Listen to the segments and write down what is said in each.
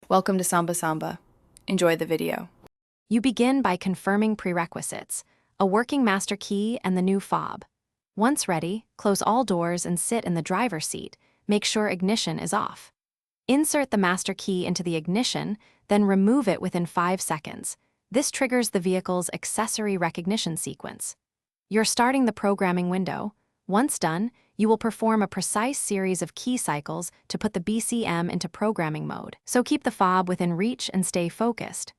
Welcome to Samba Samba. Enjoy the video. You begin by confirming prerequisites, a working master key and the new fob. Once ready, close all doors and sit in the driver's seat. Make sure ignition is off. Insert the master key into the ignition, then remove it within 5 seconds. This triggers the vehicle's accessory recognition sequence. You're starting the programming window. Once done, you will perform a precise series of key cycles to put the BCM into programming mode, so keep the fob within reach and stay focused.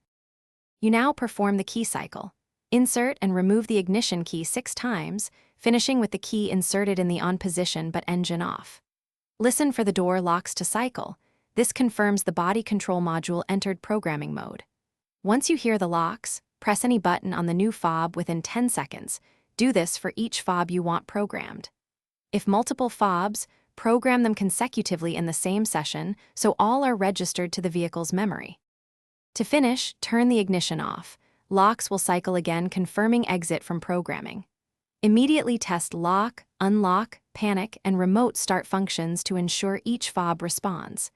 You now perform the key cycle. Insert and remove the ignition key 6 times, finishing with the key inserted in the on position but engine off. Listen for the door locks to cycle. This confirms the body control module entered programming mode. Once you hear the locks, press any button on the new fob within 10 seconds. Do this for each fob you want programmed. If multiple fobs, program them consecutively in the same session so all are registered to the vehicle's memory. To finish, turn the ignition off. Locks will cycle again, confirming exit from programming. Immediately test lock, unlock, panic, and remote start functions to ensure each fob responds.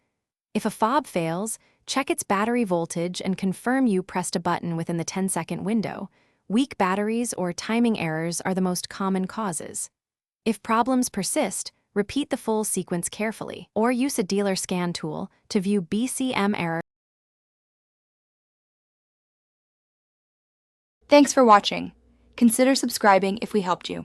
If a fob fails, check its battery voltage and confirm you pressed a button within the 10-second window. Weak batteries or timing errors are the most common causes. If problems persist, repeat the full sequence carefully, or use a dealer scan tool to view BCM errors. Thanks for watching. Consider subscribing if we helped you.